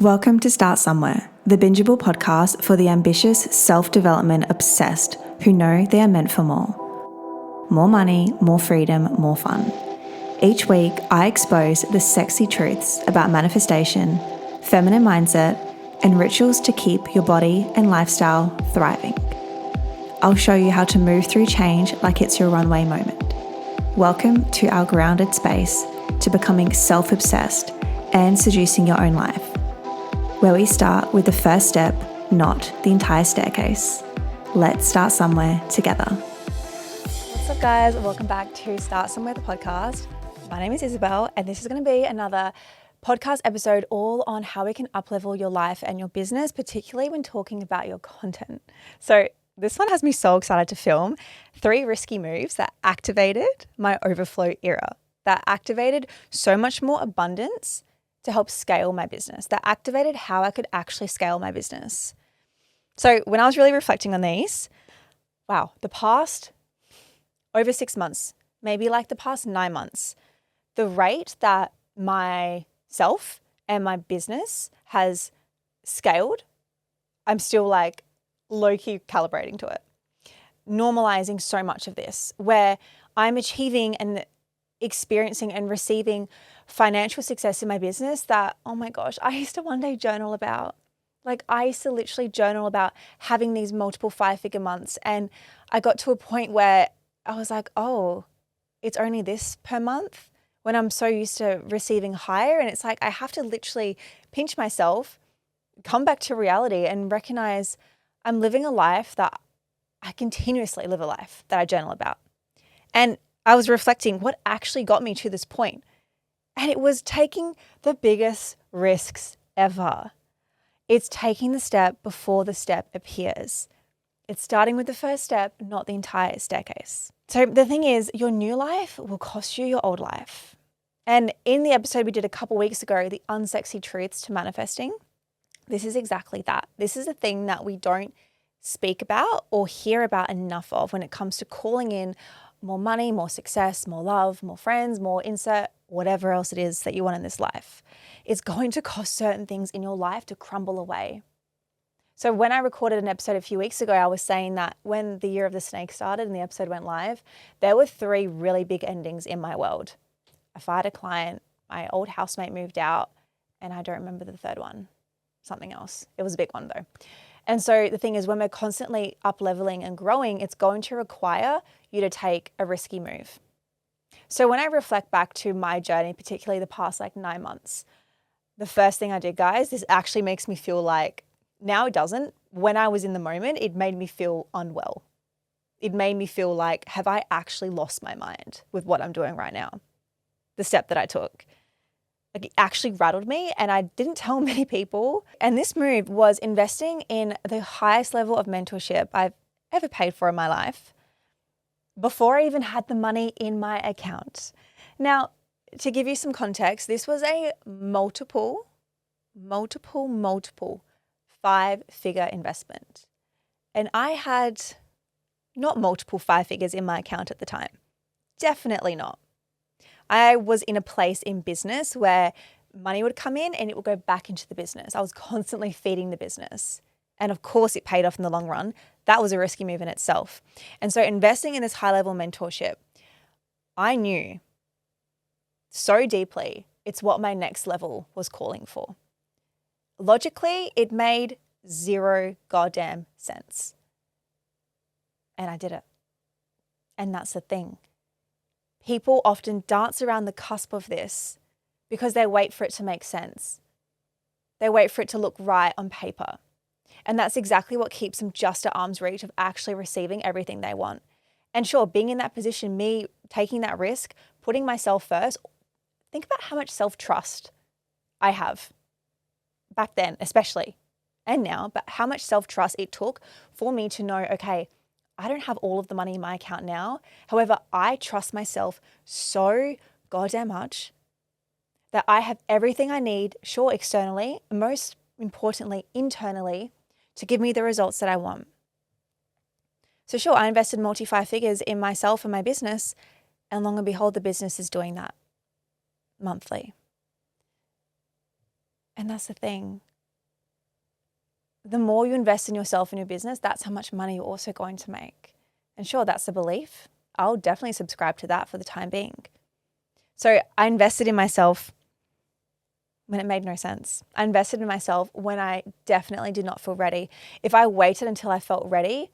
Welcome to Start Somewhere, the bingeable podcast for the ambitious, self-development obsessed who know they are meant for more. More money, more freedom, more fun. Each week, I expose the sexy truths about manifestation, feminine mindset, and rituals to keep your body and lifestyle thriving. I'll show you how to move through change like it's your runway moment. Welcome to our grounded space to becoming self-obsessed and seducing your own life, where we start with the first step, not the entire staircase. Let's start somewhere together. What's up, guys? Welcome back to Start Somewhere, the podcast. My name is Isabel, and this is going to be another podcast episode all on how we can up-level your life and your business, particularly when talking about your content. So this one has me so excited to film 3 risky moves that activated my overflow era, that activated so much more abundance to help scale my business, that activated how I could actually scale my business. So when I was really reflecting on these, wow, the past over 6 months, maybe like the past 9 months, the rate that myself and my business has scaled, I'm still like low-key calibrating to it, normalizing so much of this, where I'm achieving and experiencing and receiving financial success in my business that, oh my gosh, I used to one day journal about. Like, I used to literally journal about having these multiple 5-figure months. And I got to a point where I was like, oh, it's only this per month, when I'm so used to receiving higher. And it's like, I have to literally pinch myself, come back to reality and recognize I'm living a life that I continuously live a life that I journal about. And I was reflecting what actually got me to this point. And it was taking the biggest risks ever. It's taking the step before the step appears. It's starting with the first step, not the entire staircase. So the thing is, your new life will cost you your old life. And in the episode we did a couple weeks ago, the unsexy truths to manifesting, this is exactly that. This is a thing that we don't speak about or hear about enough of when it comes to calling in more money, more success, more love, more friends, more insert, whatever else it is that you want in this life. It's going to cost certain things in your life to crumble away. So when I recorded an episode a few weeks ago, I was saying that when the year of the snake started and the episode went live, there were 3 really big endings in my world. I fired a client, my old housemate moved out, and I don't remember the third one, something else. It was a big one though. And so the thing is, when we're constantly up-leveling and growing, it's going to require you to take a risky move. So when I reflect back to my journey, particularly the past 9 months, the first thing I did, guys, this actually makes me feel like, now it doesn't. When I was in the moment, it made me feel unwell. It made me feel like, have I actually lost my mind with what I'm doing right now? The step that I took. It actually rattled me, and I didn't tell many people. And this move was investing in the highest level of mentorship I've ever paid for in my life before I even had the money in my account. Now, to give you some context, this was a multiple 5-figure investment. And I had not multiple 5 figures in my account at the time. Definitely not. I was in a place in business where money would come in and it would go back into the business. I was constantly feeding the business. And of course, it paid off in the long run. That was a risky move in itself. And so investing in this high-level mentorship, I knew so deeply it's what my next level was calling for. Logically, it made 0 goddamn sense. And I did it. And that's the thing. People often dance around the cusp of this because they wait for it to make sense. They wait for it to look right on paper. And that's exactly what keeps them just at arm's reach of actually receiving everything they want. And sure, being in that position, me taking that risk, putting myself first, think about how much self-trust I have back then, especially, and now, but how much self-trust it took for me to know, okay, I don't have all of the money in my account now. However, I trust myself so goddamn much that I have everything I need, sure, externally, most importantly, internally, to give me the results that I want. So sure, I invested multi 5 figures in myself and my business, and long and behold, the business is doing that monthly. And that's the thing. The more you invest in yourself and your business, that's how much money you're also going to make. And sure, that's the belief. I'll definitely subscribe to that for the time being. So I invested in myself when it made no sense. I invested in myself when I definitely did not feel ready. If I waited until I felt ready,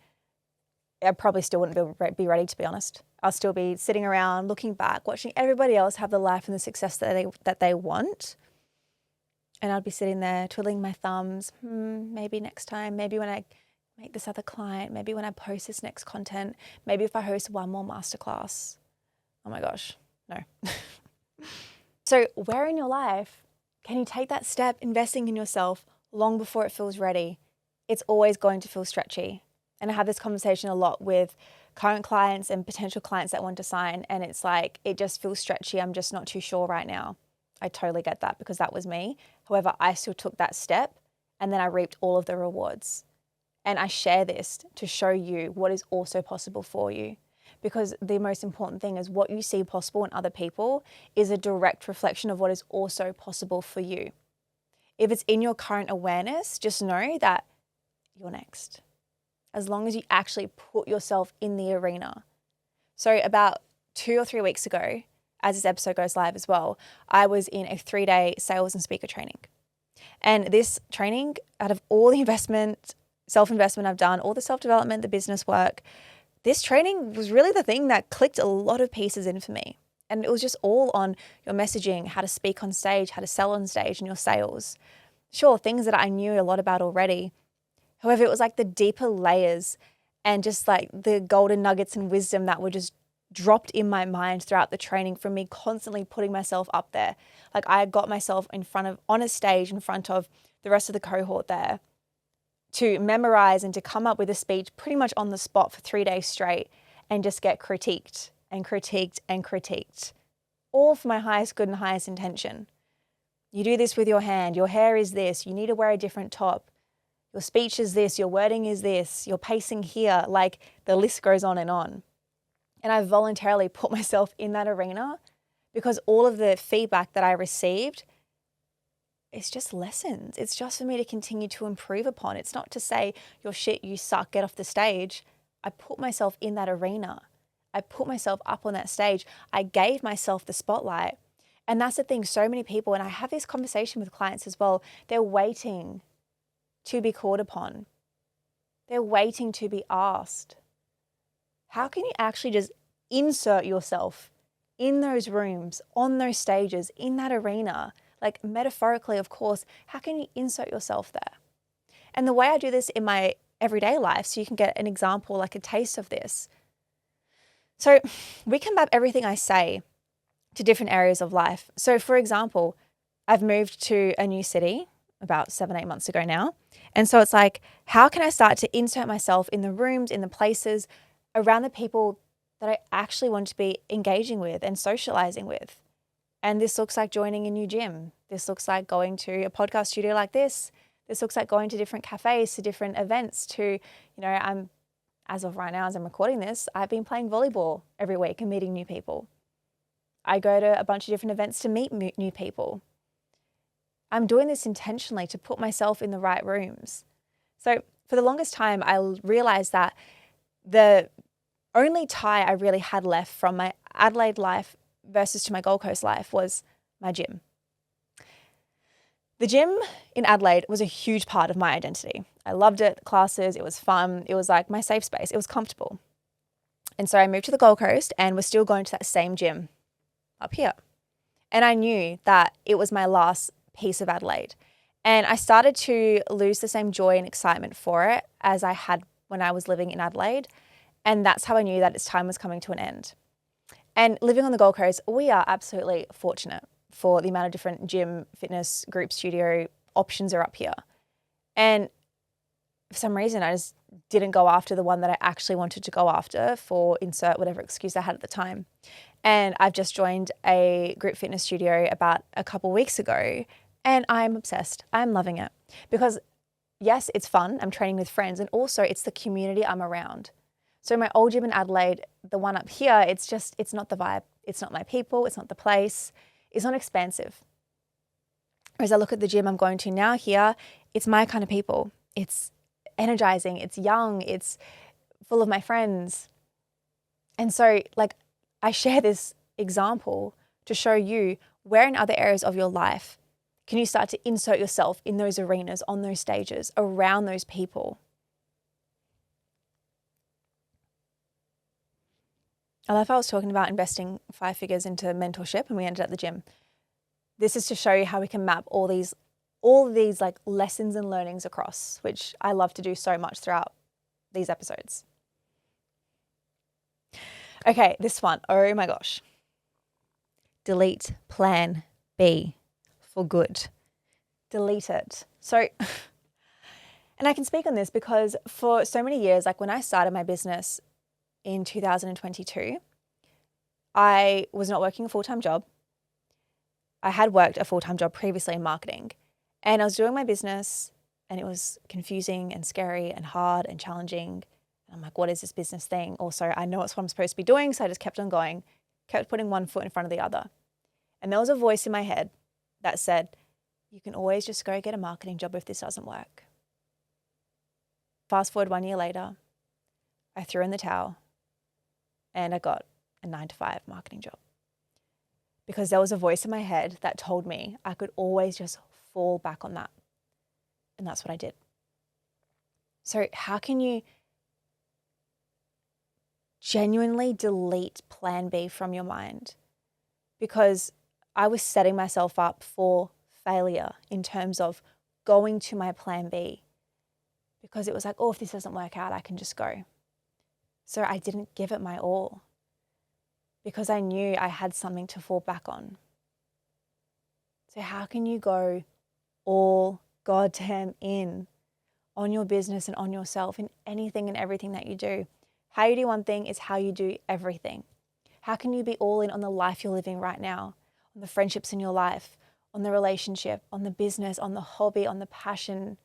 I probably still wouldn't be ready, to be honest. I'll still be sitting around, looking back, watching everybody else have the life and the success that they want. And I'd be sitting there twiddling my thumbs. Maybe next time, maybe when I make this other client, maybe when I post this next content, maybe if I host one more masterclass. Oh my gosh, no. So where in your life can you take that step, investing in yourself long before it feels ready? It's always going to feel stretchy. And I have this conversation a lot with current clients and potential clients that want to sign. And it's like, it just feels stretchy. I'm just not too sure right now. I totally get that because that was me. However, I still took that step and then I reaped all of the rewards. And I share this to show you what is also possible for you. Because the most important thing is what you see possible in other people is a direct reflection of what is also possible for you. If it's in your current awareness, just know that you're next. As long as you actually put yourself in the arena. So about 2 or 3 weeks ago, as this episode goes live as well, I was in a 3-day sales and speaker training. And this training, out of all the self-investment I've done, all the self-development, the business work, this training was really the thing that clicked a lot of pieces in for me. And it was just all on your messaging, how to speak on stage, how to sell on stage, and your sales. Sure, things that I knew a lot about already. However, it was like the deeper layers and just like the golden nuggets and wisdom that were just dropped in my mind throughout the training from me constantly putting myself up there. Like I got myself on a stage in front of the rest of the cohort there to memorize and to come up with a speech pretty much on the spot for 3 days straight and just get critiqued and critiqued and critiqued, all for my highest good and highest intention. You do this with your hand, your hair is this, you need to wear a different top, your speech is this, your wording is this, your pacing here, like the list goes on. And I voluntarily put myself in that arena because all of the feedback that I received, it's just lessons. It's just for me to continue to improve upon. It's not to say, you're shit, you suck, get off the stage. I put myself in that arena. I put myself up on that stage. I gave myself the spotlight. And that's the thing, so many people, and I have this conversation with clients as well, they're waiting to be called upon. They're waiting to be asked. How can you actually just insert yourself in those rooms, on those stages, in that arena? Like metaphorically, of course, how can you insert yourself there? And the way I do this in my everyday life, so you can get an example, like a taste of this. So we can map everything I say to different areas of life. So for example, I've moved to a new city about 7-8 months ago now. And so it's like, how can I start to insert myself in the rooms, in the places, around the people that I actually want to be engaging with and socializing with? And this looks like joining a new gym. This looks like going to a podcast studio like this. This looks like going to different cafes, to different events, as of right now, as I'm recording this, I've been playing volleyball every week and meeting new people. I go to a bunch of different events to meet new people. I'm doing this intentionally to put myself in the right rooms. So for the longest time, I realized that the only tie I really had left from my Adelaide life versus to my Gold Coast life was my gym. The gym in Adelaide was a huge part of my identity. I loved it, classes, it was fun. It was like my safe space. It was comfortable. And so I moved to the Gold Coast and was still going to that same gym up here. And I knew that it was my last piece of Adelaide. And I started to lose the same joy and excitement for it as I had when I was living in Adelaide. And that's how I knew that its time was coming to an end. And living on the Gold Coast, we are absolutely fortunate for the amount of different gym, fitness, group studio options are up here. And for some reason, I just didn't go after the one that I actually wanted to go after for insert whatever excuse I had at the time. And I've just joined a group fitness studio about a couple weeks ago, and I'm obsessed. I'm loving it because yes, it's fun. I'm training with friends, and also it's the community I'm around. So my old gym in Adelaide, the one up here, it's not the vibe. It's not my people. It's not the place. It's not expansive. Or as I look at the gym I'm going to now here, it's my kind of people. It's energizing, it's young, it's full of my friends. And so like I share this example to show you where in other areas of your life can you start to insert yourself in those arenas, on those stages, around those people. I love how I was talking about investing 5 figures into mentorship and we ended at the gym. This is to show you how we can map all these like lessons and learnings across, which I love to do so much throughout these episodes. Okay, this one, oh my gosh. Delete plan B for good. Delete it. So, and I can speak on this because for so many years, like when I started my business in 2022, I was not working a full-time job. I had worked a full-time job previously in marketing, and I was doing my business and it was confusing and scary and hard and challenging. And I'm like, what is this business thing? Also, I know it's what I'm supposed to be doing. So I just kept on going, kept putting one foot in front of the other. And there was a voice in my head that said, you can always just go get a marketing job if this doesn't work. Fast forward 1 year later, I threw in the towel and I got a 9-to-5 marketing job because there was a voice in my head that told me I could always just fall back on that. And that's what I did. So how can you genuinely delete plan B from your mind? Because I was setting myself up for failure in terms of going to my plan B, because it was like, oh, if this doesn't work out, I can just go. So I didn't give it my all because I knew I had something to fall back on. So how can you go all goddamn in on your business and on yourself in anything and everything that you do? How you do one thing is how you do everything. How can you be all in on the life you're living right now, on the friendships in your life, on the relationship, on the business, on the hobby, on the passion,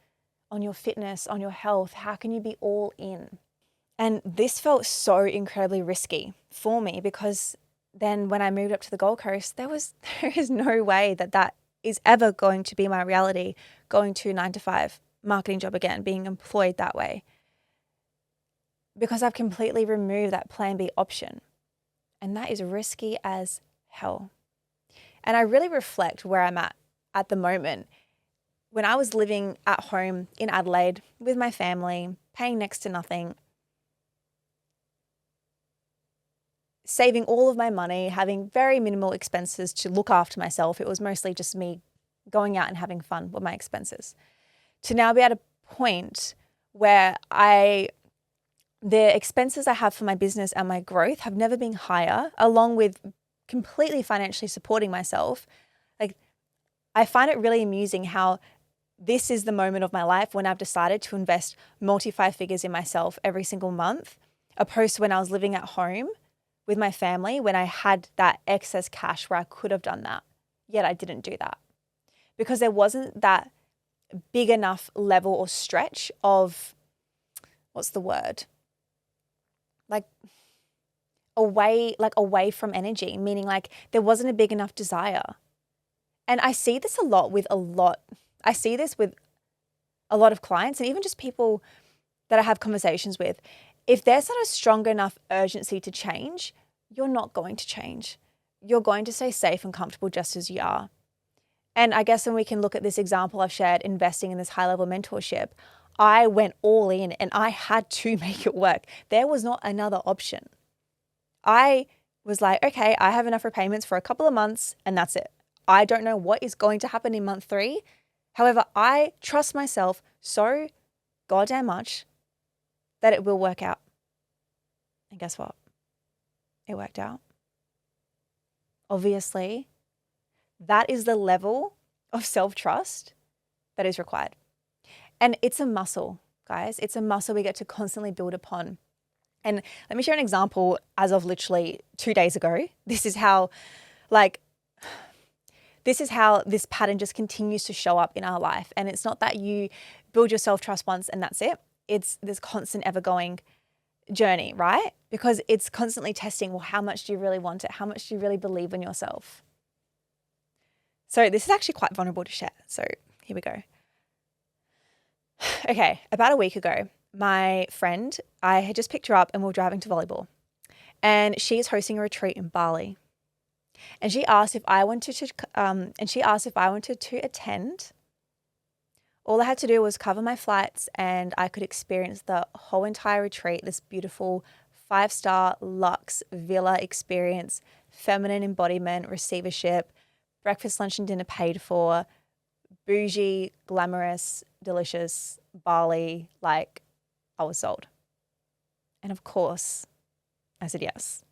on your fitness, on your health? How can you be all in? And this felt so incredibly risky for me because then when I moved up to the Gold Coast, there is no way that is ever going to be my reality, going to a 9-to-5 marketing job again, being employed that way. Because I've completely removed that plan B option. And that is risky as hell. And I really reflect where I'm at the moment. When I was living at home in Adelaide with my family, paying next to nothing, saving all of my money, having very minimal expenses to look after myself. It was mostly just me going out and having fun with my expenses. To now be at a point where the expenses I have for my business and my growth have never been higher, along with completely financially supporting myself. Like, I find it really amusing how this is the moment of my life when I've decided to invest multi-5 figures in myself every single month, opposed to when I was living at home with my family, when I had that excess cash where I could have done that. Yet I didn't do that because there wasn't that big enough level or stretch of, what's the word? Like away from energy, meaning like there wasn't a big enough desire. And I see this with a lot of clients and even just people that I have conversations with. If there's not a strong enough urgency to change, you're not going to change. You're going to stay safe and comfortable just as you are. And I guess when we can look at this example I've shared, investing in this high-level mentorship, I went all in and I had to make it work. There was not another option. I was like, okay, I have enough repayments for a couple of months and that's it. I don't know what is going to happen in month 3. However, I trust myself so goddamn much that it will work out. And guess what? It worked out. Obviously, that is the level of self-trust that is required. And it's a muscle, guys. It's a muscle we get to constantly build upon. And let me share an example as of literally 2 days ago. This is how this pattern just continues to show up in our life. And it's not that you build your self-trust once and that's it. It's this constant ever-going journey, right? Because it's constantly testing, well, how much do you really want it? How much do you really believe in yourself? So this is actually quite vulnerable to share. So here we go. Okay, about a week ago, my friend, I had just picked her up and we were driving to volleyball. And she's hosting a retreat in Bali. And she asked if I wanted to attend. All I had to do was cover my flights and I could experience the whole entire retreat, this beautiful 5-star luxe villa experience, feminine embodiment, receivership, breakfast, lunch and dinner paid for, bougie, glamorous, delicious, Bali, like I was sold. And of course, I said yes.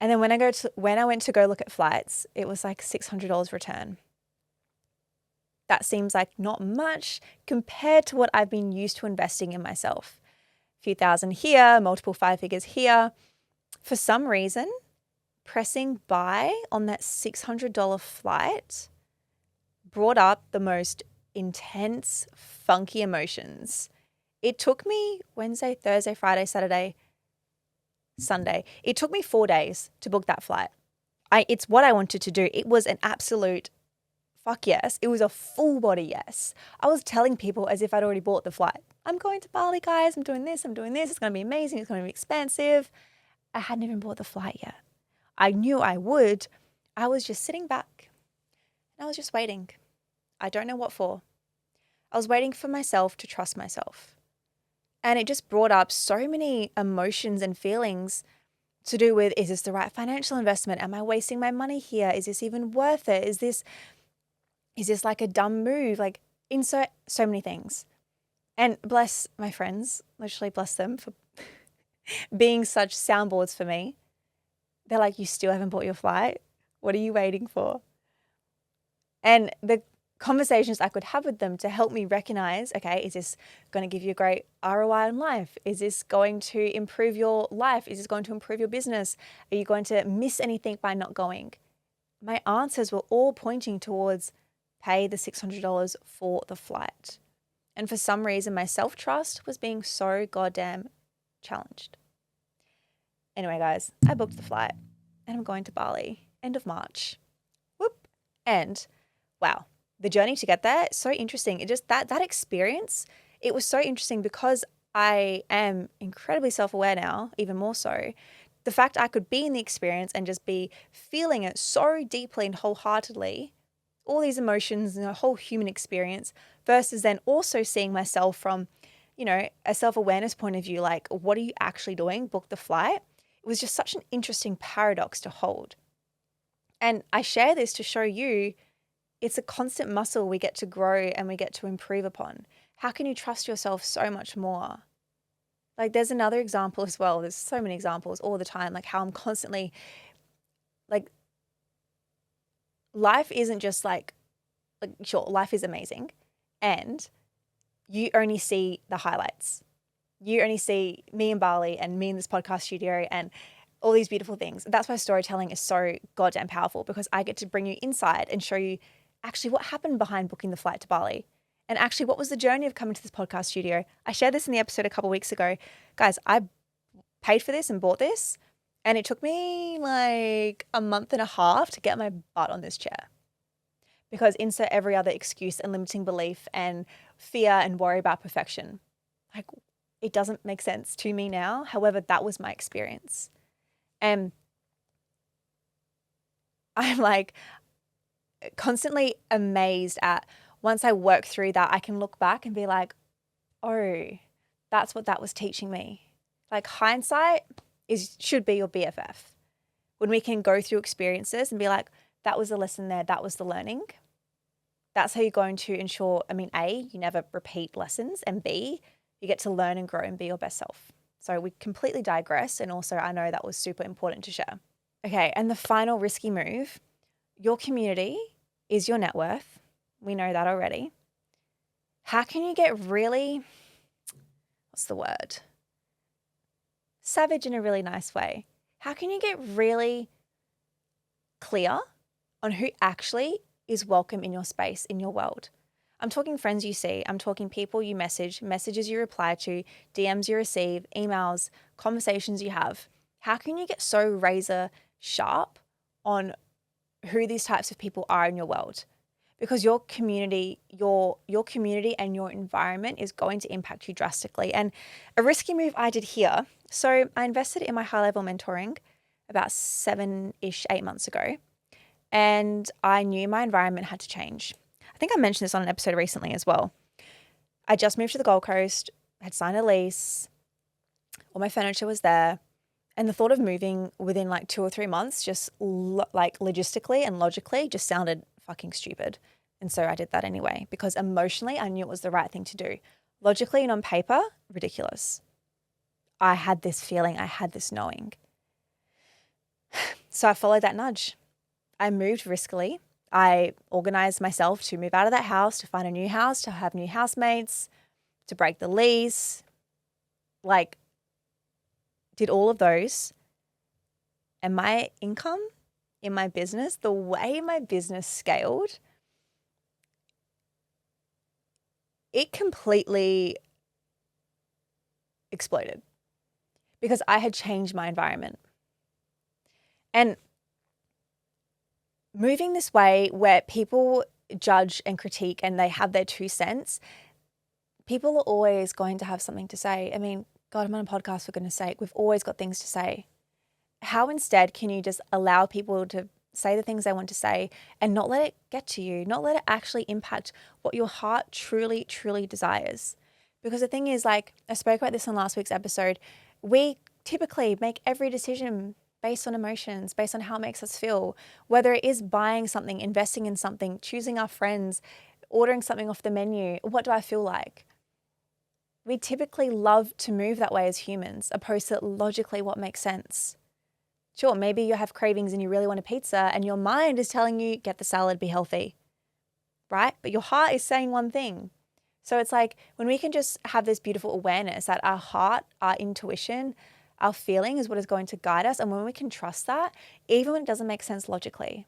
And then when I went to go look at flights, it was like $600 return. That seems like not much compared to what I've been used to investing in myself. A few thousand here, multiple 5 figures here. For some reason, pressing buy on that $600 flight brought up the most intense, funky emotions. It took me Wednesday, Thursday, Friday, Saturday, Sunday. It took me 4 days to book that flight. It's what I wanted to do. It was an absolute fuck yes. It was a full body yes. I was telling people as if I'd already bought the flight. I'm going to Bali, guys. I'm doing this. It's going to be amazing. It's going to be expensive. I hadn't even bought the flight yet. I knew I would. I was just sitting back and I was just waiting. I don't know what for. I was waiting for myself to trust myself. And it just brought up so many emotions and feelings to do with, is this the right financial investment? Am I wasting my money here? Is this even worth it? Is this like a dumb move? Like insert so many things. And bless my friends, literally bless them for being such soundboards for me. They're like, you still haven't bought your flight? What are you waiting for? And the conversations I could have with them to help me recognize, okay, is this going to give you a great ROI in life? Is this going to improve your life? Is this going to improve your business? Are you going to miss anything by not going? My answers were all pointing towards pay the $600 for the flight. And for some reason, my self-trust was being so goddamn challenged. Anyway, guys, I booked the flight and I'm going to Bali, end of March. Whoop. And wow, the journey to get there, so interesting. It just, that experience, it was so interesting because I am incredibly self-aware now, even more so. The fact I could be in the experience and just be feeling it so deeply and wholeheartedly, all these emotions and a whole human experience, versus then also seeing myself from, a self-awareness point of view, like, what are you actually doing? Book the flight. It was just such an interesting paradox to hold. And I share this to show you it's a constant muscle we get to grow and we get to improve upon. How can you trust yourself so much more? Like there's another example as well. There's so many examples all the time, like how I'm constantly, like, life isn't just like sure, life is amazing. And you only see the highlights. You only see me in Bali and me in this podcast studio and all these beautiful things. That's why storytelling is so goddamn powerful, because I get to bring you inside and show you actually what happened behind booking the flight to Bali. And actually, what was the journey of coming to this podcast studio? I shared this in the episode a couple of weeks ago. Guys, I paid for this and bought this, and it took me like a month and a half to get my butt on this chair. Because insert every other excuse and limiting belief and fear and worry about perfection. Like, it doesn't make sense to me now. However, that was my experience. And I'm like constantly amazed at, once I work through that, I can look back and be like, oh, that's what that was teaching me. Like hindsight should be your BFF. When we can go through experiences and be like, that was the lesson there, that was the learning. That's how you're going to ensure, A, you never repeat lessons, and B, you get to learn and grow and be your best self. So we completely digress, and also I know that was super important to share. Okay, and the final risky move, your community is your net worth. We know that already. How can you get really, what's the word? Savage in a really nice way. How can you get really clear on who actually is welcome in your space, in your world? I'm talking friends you see. I'm talking people you message, messages you reply to, DMs you receive, emails, conversations you have. How can you get so razor sharp on who these types of people are in your world, because your community, your community and your environment is going to impact you drastically. And a risky move I did here, so I invested in my high-level mentoring about 7-ish, 8 months ago, and I knew my environment had to change. I think I mentioned this on an episode recently as well. I just moved to the Gold Coast, had signed a lease, all my furniture was there, and the thought of moving within like 2 or 3 months just like logistically and logically just sounded fucking stupid. And so I did that anyway, because emotionally I knew it was the right thing to do. Logically and on paper, ridiculous. I had this feeling, I had this knowing. So I followed that nudge. I moved riskily. I organized myself to move out of that house, to find a new house, to have new housemates, to break the lease, like did all of those. And my income in my business, the way my business scaled, it completely exploded because I had changed my environment. And moving this way where people judge and critique and they have their 2 cents, people are always going to have something to say. I mean, God, I'm on a podcast, for goodness sake. We've always got things to say. How instead can you just allow people to say the things they want to say and not let it get to you, not let it actually impact what your heart truly, truly desires? Because the thing is, like I spoke about this on last week's episode, we typically make every decision based on emotions, based on how it makes us feel, whether it is buying something, investing in something, choosing our friends, ordering something off the menu. What do I feel like? We typically love to move that way as humans, opposed to logically what makes sense. Sure, maybe you have cravings and you really want a pizza and your mind is telling you, get the salad, be healthy, right? But your heart is saying one thing. So it's like when we can just have this beautiful awareness that our heart, our intuition, our feeling is what is going to guide us. And when we can trust that, even when it doesn't make sense logically.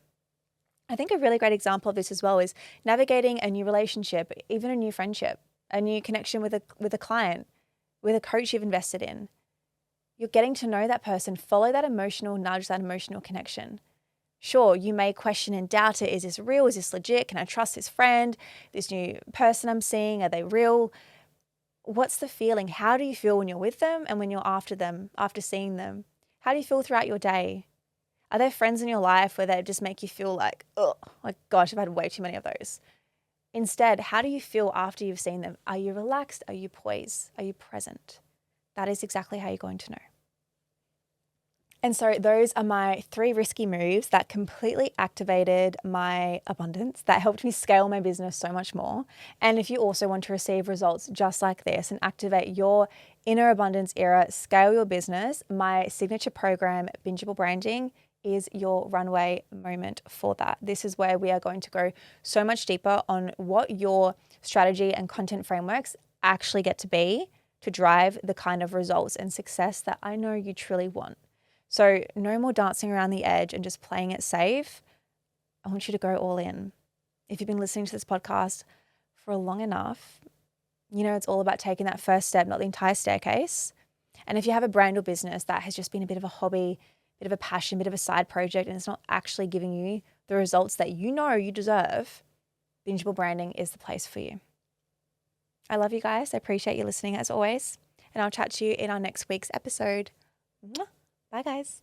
I think a really great example of this as well is navigating a new relationship, even a new friendship, a new connection with a client, with a coach you've invested in. You're getting to know that person, follow that emotional nudge, that emotional connection. Sure, you may question and doubt it. Is this real? Is this legit? Can I trust this friend, this new person I'm seeing? Are they real? What's the feeling? How do you feel when you're with them and when you're after them, after seeing them? How do you feel throughout your day? Are there friends in your life where they just make you feel like, oh, like gosh, I've had way too many of those? Instead, how do you feel after you've seen them? Are you relaxed? Are you poised? Are you present? That is exactly how you're going to know. And so those are my 3 risky moves that completely activated my abundance, that helped me scale my business so much more. And if you also want to receive results just like this and activate your inner abundance era, scale your business, my signature program, Bingeable Branding, is your runway moment for that. This is where we are going to go so much deeper on what your strategy and content frameworks actually get to be to drive the kind of results and success that I know you truly want. So no more dancing around the edge and just playing it safe. I want you to go all in. If you've been listening to this podcast for long enough, you know it's all about taking that first step, not the entire staircase. And if you have a brand or business that has just been a bit of a hobby, bit of a passion, bit of a side project, and it's not actually giving you the results that you know you deserve, Bingeable Branding is the place for you. I love you guys. I appreciate you listening as always. And I'll chat to you in our next week's episode. Mwah. Bye, guys.